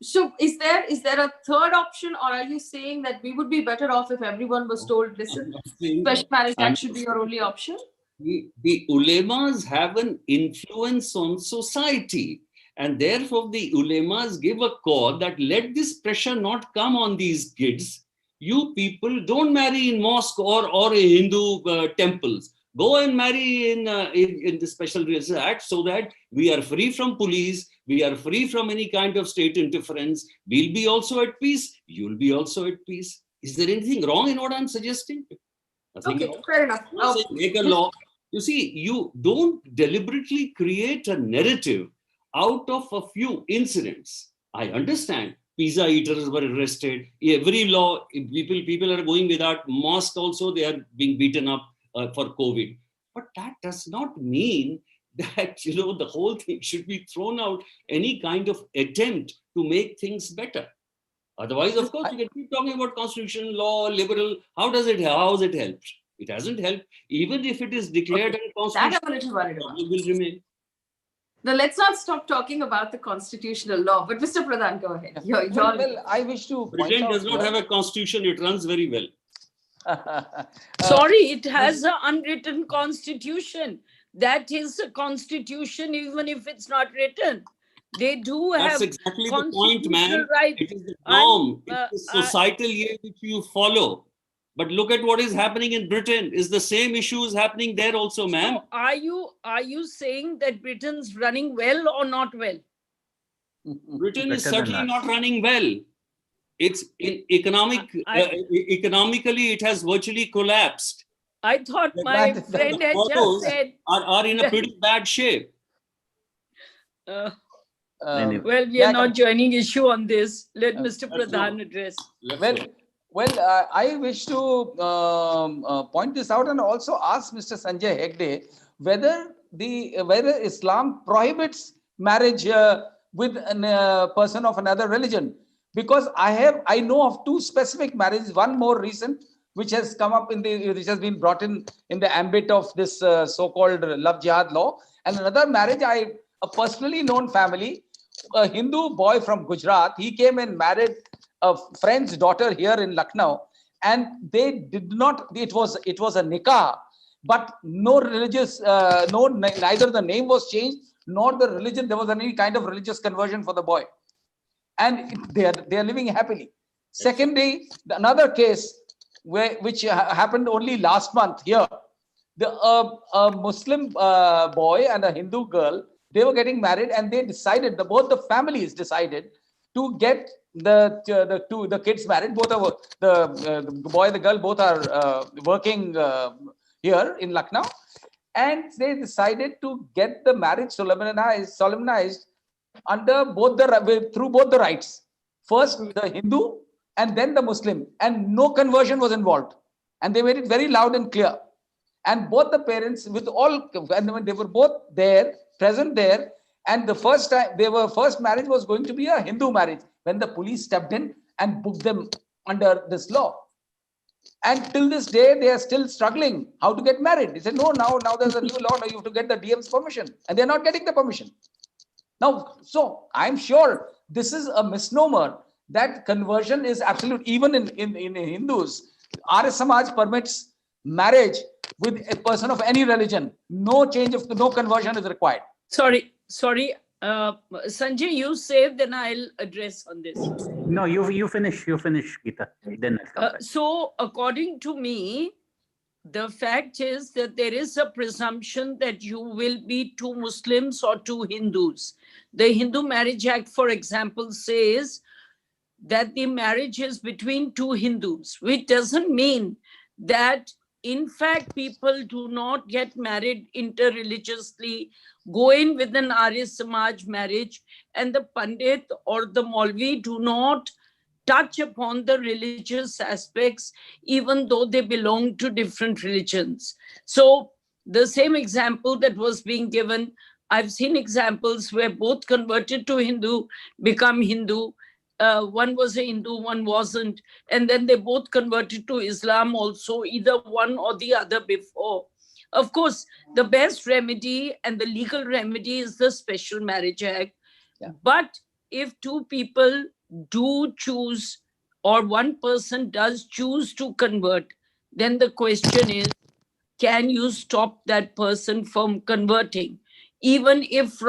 B: So is there a third option, or are you saying that we would be better off if everyone was told, listen, Special Marriage Act should be your only option?
E: The ulemas have an influence on society, and therefore the ulemas give a call that let this pressure not come on these kids. You people don't marry in mosque or Hindu temples. Go and marry in the Special Religious Act, so that we are free from police, we are free from any kind of state interference. We'll be also at peace. You'll be also at peace. Is there anything wrong in what I'm suggesting? Nothing
B: Okay, fair enough.
E: Make a law. You see, you don't deliberately create a narrative out of a few incidents. I understand pizza eaters were arrested. Every law, people are going without mask also, they are being beaten up for COVID. But that does not mean that, the whole thing should be thrown out, any kind of attempt to make things better. Otherwise, of course, you can keep talking about constitution, law, liberal. How has it helped? It hasn't helped. Even if it is declared unconstitutional,
B: that I'm a little worried about.
E: it will remain.
B: Now, let's not stop talking about the constitutional law. But Mr. Pradhan, go ahead.
D: Well, I wish to point
E: Britain
D: out
E: does not have a constitution. It runs very well.
A: Sorry, it has an unwritten constitution. That is a constitution, even if it's not written. They do have.
E: That's exactly the point, man.
A: Right.
E: It is the norm. It's the societal year which you follow. But look at what is happening in Britain. Is the same issues happening there also, ma'am?
A: So are you saying that Britain's running well or not well?
E: Britain is
C: Better than
E: certainly
C: us.
E: not running well. It's economically, it has virtually collapsed.
A: I thought my friend had just said.
E: Are in a pretty bad shape.
A: Well, we are not joining issue on this. Let Mr. Pradhan address.
D: Well, Well, I wish to point this out and also ask Mr. Sanjay Hegde whether Islam prohibits marriage with a person of another religion, because I know of two specific marriages, one more recent which has come up which has been brought in the ambit of this so-called love jihad law, and another marriage, a personally known family, a Hindu boy from Gujarat, he came and married a friend's daughter here in Lucknow, and they did not. It was a nikah, but no religious, neither the name was changed nor the religion. There was any kind of religious conversion for the boy, and they are living happily. Secondly, another case which happened only last month here. A Muslim boy and a Hindu girl, they were getting married, and they decided, both the families decided to get the kids married. Both of the boy and the girl both are working here in Lucknow, and they decided to get the marriage solemnized under through both the rites. First the Hindu and then the Muslim, and no conversion was involved, and they made it very loud and clear. And both the parents, and they were both there, present there, and the first marriage was going to be a Hindu marriage, when the police stepped in and booked them under this law. And till this day, they are still struggling how to get married. They said, no, now there's a new law, now you have to get the DM's permission, and they're not getting the permission. Now, so I'm sure this is a misnomer that conversion is absolute. Even in Hindus, Arya Samaj permits marriage with a person of any religion. No conversion is required.
A: Sorry. Sanjay, you say, then I'll address on this.
C: No, you finish, Geeta. Then I'll come back.
A: So according to me, the fact is that there is a presumption that you will be two Muslims or two Hindus. The Hindu Marriage Act, for example, says that the marriage is between two Hindus, which doesn't mean that, in fact, people do not get married interreligiously, go in with an Arya Samaj marriage, and the Pandit or the Maulvi do not touch upon the religious aspects, even though they belong to different religions. So the same example that was being given, I've seen examples where both converted to Hindu, become Hindu. One was a Hindu, one wasn't. And then they both converted to Islam also, either one or the other before. Of course, the best remedy and the legal remedy is the Special Marriage Act. Yeah. But if two people do choose, or one person does choose to convert, then the question is, can you stop that person from converting? Even if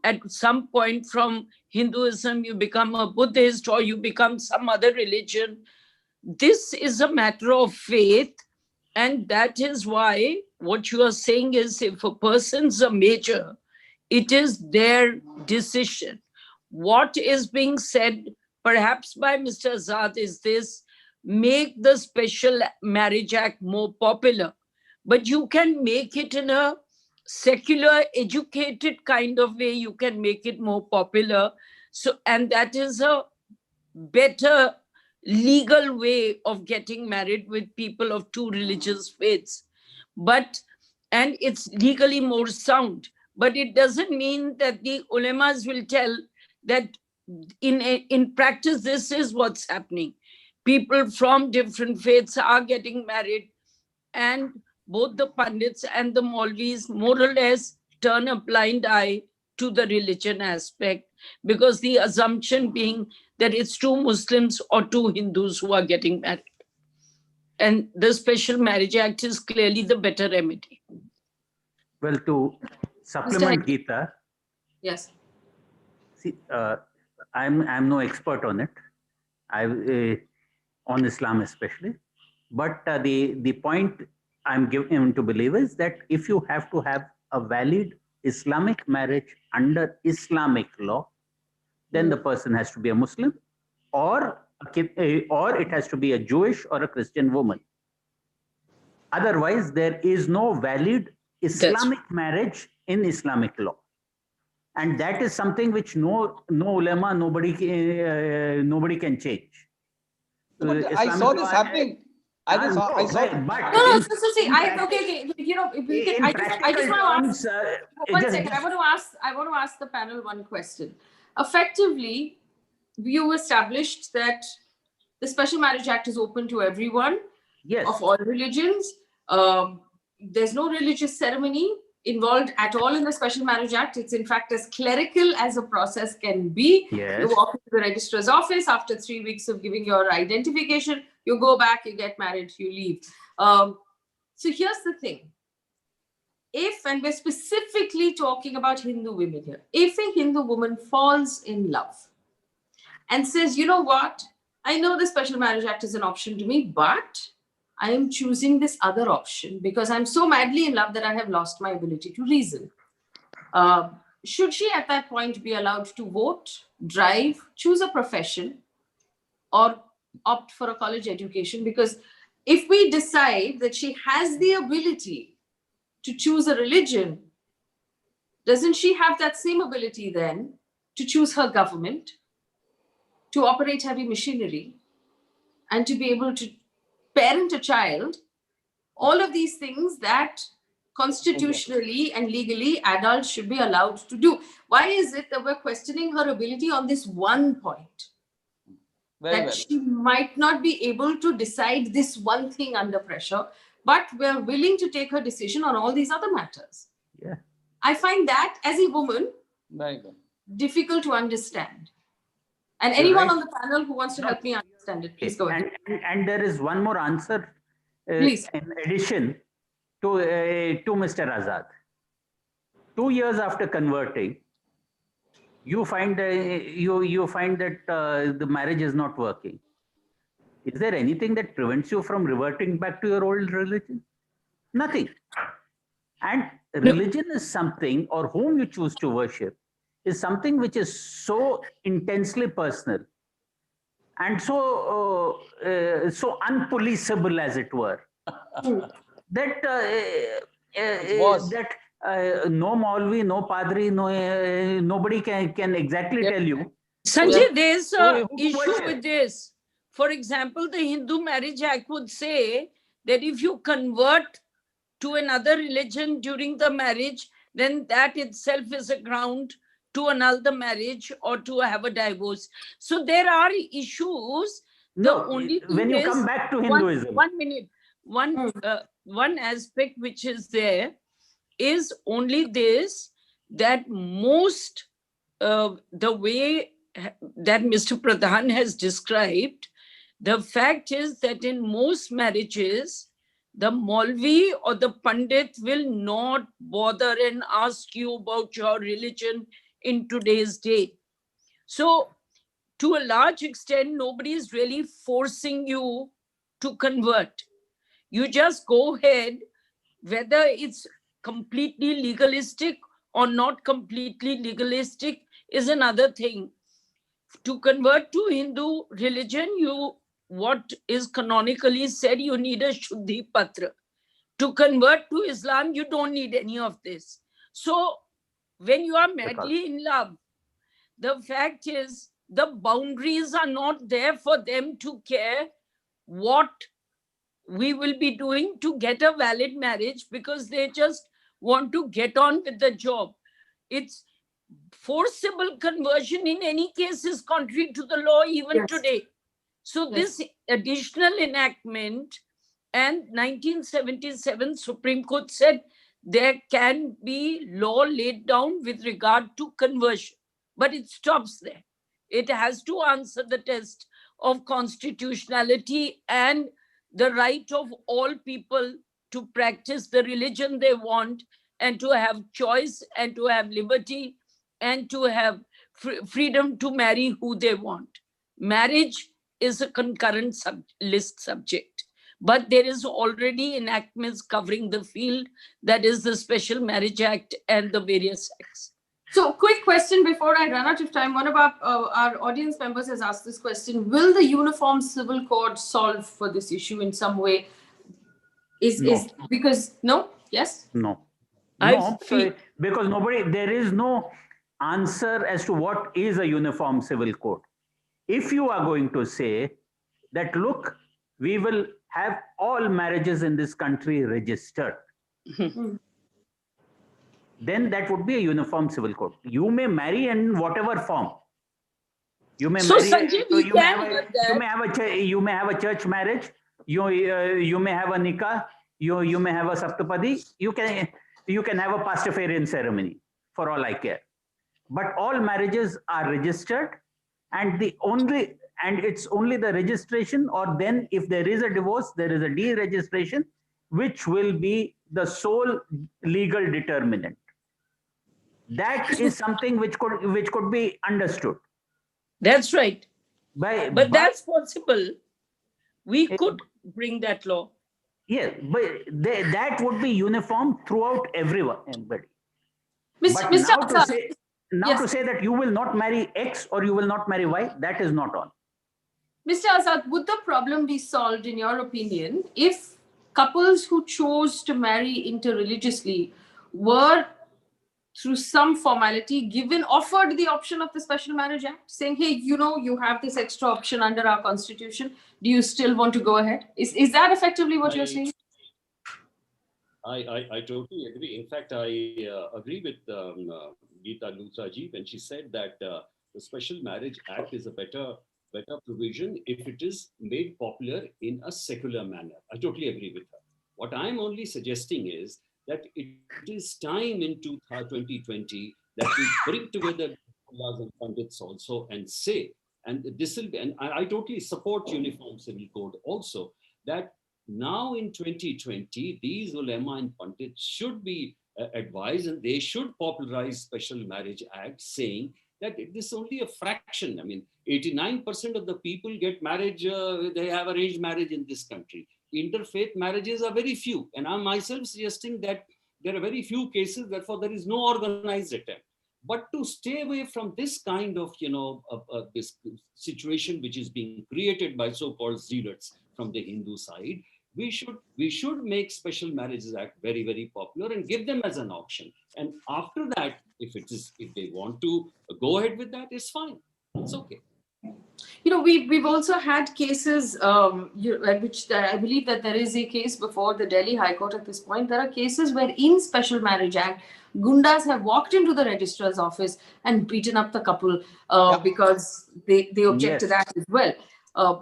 A: at some point from Hinduism you become a Buddhist or you become some other religion, this is a matter of faith. And that is why what you are saying is, if a person's a major, it is their decision. What is being said, perhaps by Mr. Azad, is this: make the Special Marriage Act more popular. But you can make it in a secular, educated kind of way. You can make it more popular. So, and that is a better legal way of getting married with people of two religious faiths. And it's legally more sound. But it doesn't mean that the ulemas will tell that in practice, this is what's happening. People from different faiths are getting married, and both the Pandits and the Maulvis more or less turn a blind eye to the religion aspect, because the assumption being that it's two Muslims or two Hindus who are getting married. And the Special Marriage Act is clearly the better remedy.
C: Well, to supplement Geeta.
B: Yes.
C: See, I'm no expert on it. On Islam especially, but the point I'm giving to believe is that if you have to have a valid Islamic marriage under Islamic law, then the person has to be a Muslim, or it has to be a Jewish or a Christian woman. Otherwise, there is no valid Islamic marriage in Islamic law. And that is something which no ulama, nobody can change.
D: But I saw this happening. I saw.
C: but
B: No, so see, okay. You know,
C: in
B: I just want to
C: practical
B: ask.
C: terms,
B: One second. I want to ask the panel one question. Effectively, you established that the Special Marriage Act is open to everyone
C: yes,
B: of all religions. There's no religious ceremony involved at all in the Special Marriage Act. It's in fact as clerical as a process can be.
C: yes,
B: You walk into the registrar's office after 3 weeks of giving your identification, you go back, you get married, you leave. So here's the thing. And we're specifically talking about Hindu women here, if a Hindu woman falls in love and says, you know what, I know the Special Marriage Act is an option to me, but I am choosing this other option because I'm so madly in love that I have lost my ability to reason. Should she at that point be allowed to vote, drive, choose a profession, or opt for a college education? Because if we decide that she has the ability to choose a religion, doesn't she have that same ability then to choose her government, to operate heavy machinery, and to be able to parent a child? All of these things that constitutionally and legally adults should be allowed to do. Why is it that we're questioning her ability on this one point? She might not be able to decide this one thing under pressure, but we're willing to take her decision on all these other matters.
C: yeah.
B: I find that as a woman
D: Very good.
B: difficult to understand. And anyone on the panel who wants to help me understand it, please go ahead.
C: And there is one more answer,
B: Please.
C: in addition to Mr. Azad. 2 years after converting, you find that the marriage is not working. Is there anything that prevents you from reverting back to your old religion? Nothing. And religion is something, or whom you choose to worship, is something which is so intensely personal and so unpoliceable, as it were, that no Maulvi, no Padri, nobody can exactly tell you.
A: Sanjay, there's an issue with this. For example, the Hindu Marriage Act would say that if you convert to another religion during the marriage, then that itself is a ground to annul the marriage or to have a divorce. So there are issues.
C: When you come back to Hinduism.
A: One minute. One aspect which is there is only this, that most, the way that Mr. Pradhan has described, the fact is that in most marriages, the Maulvi or the Pandit will not bother and ask you about your religion in today's day. So to a large extent, nobody is really forcing you to convert. You just go ahead, whether it's completely legalistic or not completely legalistic is another thing. To convert to Hindu religion, what is canonically said, you need a Shuddhi Patra. To convert to Islam, you don't need any of this. So when you are madly in love, the fact is the boundaries are not there for them to care what we will be doing to get a valid marriage, because they just want to get on with the job. It's forcible conversion in any case is contrary to the law even today. So this additional enactment, and 1977 Supreme Court said there can be law laid down with regard to conversion, but it stops there. It has to answer the test of constitutionality and the right of all people to practice the religion they want, and to have choice, and to have liberty, and to have freedom to marry who they want. Marriage is a concurrent list subject, but there is already enactments covering the field, that is the Special Marriage Act and the various acts.
B: So, quick question before I run out of time. One of our audience members has asked this question: will the Uniform Civil Code solve for this issue in some way? Because no? Yes?
C: No, because there is no answer as to what is a uniform civil code. If you are going to say that, look, we will have all marriages in this country registered, then that would be a uniform civil code. You may marry in whatever form. You may
A: So,
C: marry.
A: Sanjay, we
C: You may
A: can
C: have a.
A: have that.
C: You may have a church marriage. You may have a nikah. You may have a saptapadi. You can have a pastafarian ceremony, for all I care. But all marriages are registered, and it's only the registration, or then if there is a divorce, there is a deregistration, which will be the sole legal determinant. That is something which could be understood.
A: That's right. But
C: By
A: that's possible. We could bring that law.
C: yes, but that would be uniform throughout everybody. But
B: Mr.
C: now to
B: Azad,
C: say
B: yes.
C: that you will not marry X or you will not marry Y, that is not on.
B: Mr. Azad, would the problem be solved, in your opinion, if couples who chose to marry interreligiously were, through some formality, offered the option of the Special Marriage Act, saying, hey, you have this extra option under our constitution. Do you still want to go ahead? Is that effectively what you're saying?
E: I totally agree. In fact, I agree with Geeta Luthra ji when she said that the Special Marriage Act is a better provision if it is made popular in a secular manner. I totally agree with her. What I'm only suggesting is that it is time in 2020 that we bring together mullahs and pandits also and say, and this will be, and I totally support Uniform Civil Code also, that now in 2020, these ulama and pandits should be advised, and they should popularize Special Marriage Act, saying that it is only a fraction. I mean, 89% of the people get marriage, they have arranged marriage in this country. Interfaith marriages are very few. And I'm myself suggesting that there are very few cases, therefore there is no organized attempt. But to stay away from this kind of, this situation which is being created by so-called zealots from the Hindu side, we should make Special Marriages Act very, very popular and give them as an option. And after that, if they want to go ahead with that, it's fine. It's okay.
B: We've also had cases, which I believe that there is a case before the Delhi High Court at this point. There are cases where in Special Marriage Act, gundas have walked into the registrar's office and beaten up the couple because they object to that as well,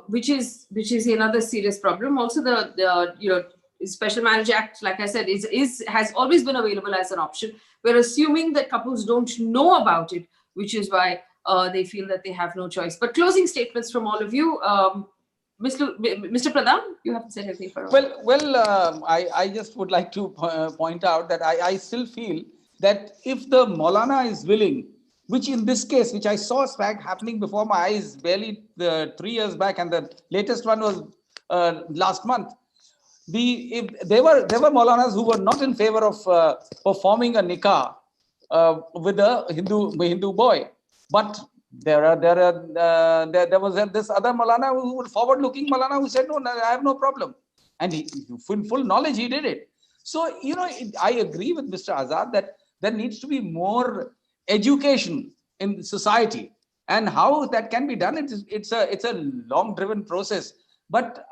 B: which is another serious problem. Also, the Special Marriage Act, like I said, has always been available as an option. We're assuming that couples don't know about it, which is why they feel that they have no choice. But closing statements from all of you. Mr. Pradhan, you haven't said anything for a
D: while. I just would like to point out that I still feel that if the Maulana is willing, which in this case, which I saw happening before my eyes barely 3 years back, and the latest one was last month. If there were Maulanas who were not in favor of performing a nikah with a Hindu boy, but there was this other Maulana who was forward-looking Maulana who said, no, I have no problem, and he, in full knowledge, he did it. So I agree with Mr. Azad that there needs to be more education in society, and how that can be done. It's a long-driven process. But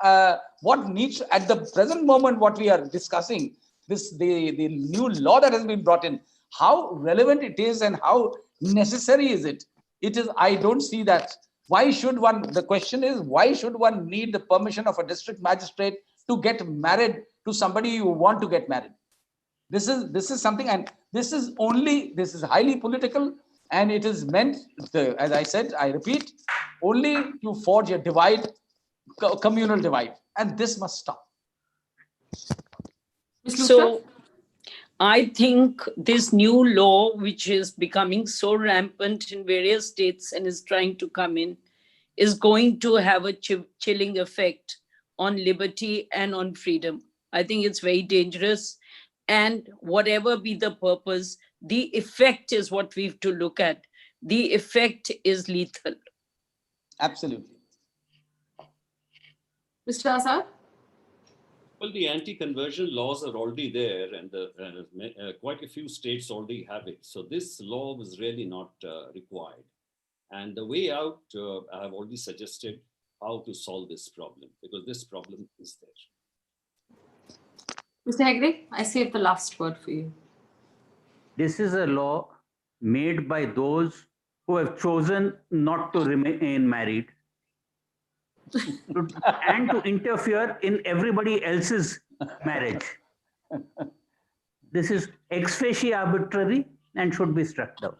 D: what needs at the present moment, what we are discussing, the new law that has been brought in, how relevant it is and how necessary is it? It is. I don't see that. Why should one? The question is, why should one need the permission of a district magistrate to get married to somebody you want to get married? This is something, and this is highly political, and it is meant, as I said, I repeat, only to forge a communal divide, and this must stop.
A: So I think this new law, which is becoming so rampant in various states and is trying to come in, is going to have a chilling effect on liberty and on freedom. I think it's very dangerous. And whatever be the purpose, the effect is what we have to look at. The effect is lethal.
D: Absolutely.
B: Mr. Azad?
E: Well, the anti-conversion laws are already there, and quite a few states already have it. So this law was really not required. And the way out, I have already suggested, how to solve this problem, because this problem is there.
B: Mr. Hegde, I save the last word for you.
C: This is a law made by those who have chosen not to remain married and to interfere in everybody else's marriage. This is ex facie arbitrary and should be struck down.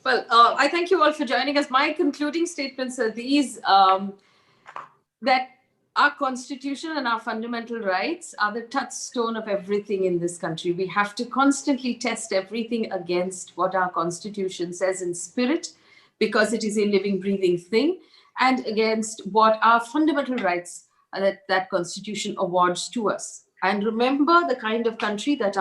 B: Well, I thank you all for joining us. My concluding statements are these, that our constitution and our fundamental rights are the touchstone of everything in this country. We have to constantly test everything against what our constitution says in spirit, because it is a living, breathing thing, and against what our fundamental rights that constitution awards to us. And remember the kind of country that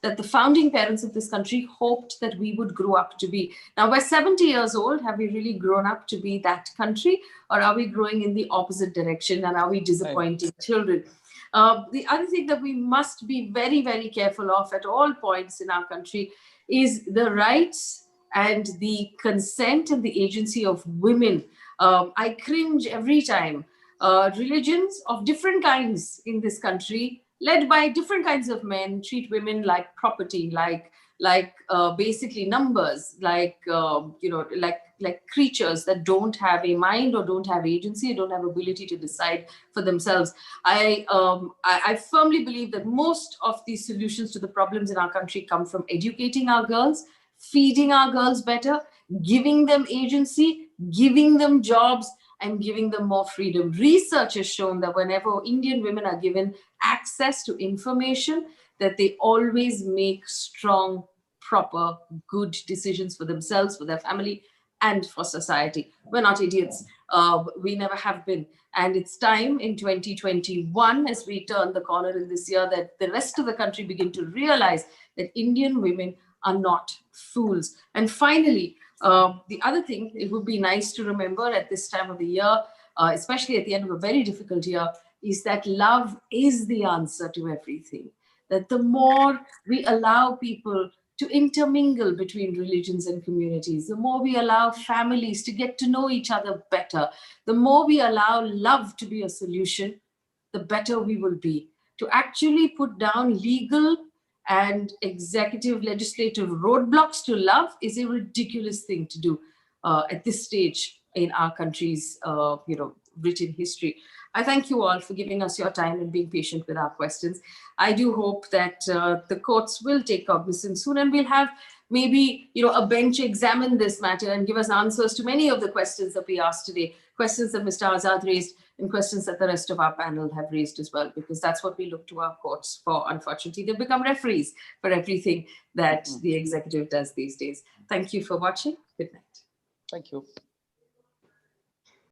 B: the founding parents of this country hoped that we would grow up to be. Now we're 70 years old. Have we really grown up to be that country, or are we growing in the opposite direction, and are we disappointing children? The other thing that we must be very, very careful of at all points in our country is the rights and the consent and the agency of women. I cringe every time religions of different kinds in this country, led by different kinds of men, treat women like property, like basically numbers, like creatures that don't have a mind or don't have agency, don't have ability to decide for themselves. I firmly believe that most of the solutions to the problems in our country come from educating our girls, feeding our girls better, giving them agency, giving them jobs, and giving them more freedom. Research has shown that whenever Indian women are given access to information, that they always make strong, proper, good decisions for themselves, for their family, and for society. We're not idiots. We never have been. And it's time in 2021, as we turn the corner in this year, that the rest of the country begin to realize that Indian women are not fools. And finally, the other thing, it would be nice to remember at this time of the year, especially at the end of a very difficult year, is that love is the answer to everything. That the more we allow people to intermingle between religions and communities, the more we allow families to get to know each other better, the more we allow love to be a solution, the better we will be. To actually put down legal and executive legislative roadblocks to love is a ridiculous thing to do at this stage in our country's written history. I thank you all for giving us your time and being patient with our questions. I do hope that the courts will take cognizance soon, and we'll have maybe a bench examine this matter and give us answers to many of the questions that we asked today, questions that Mr. Azad raised, and questions that the rest of our panel have raised as well, because that's what we look to our courts for. Unfortunately, they've become referees for everything that the executive does these days. Thank you for watching. Good night.
D: Thank you.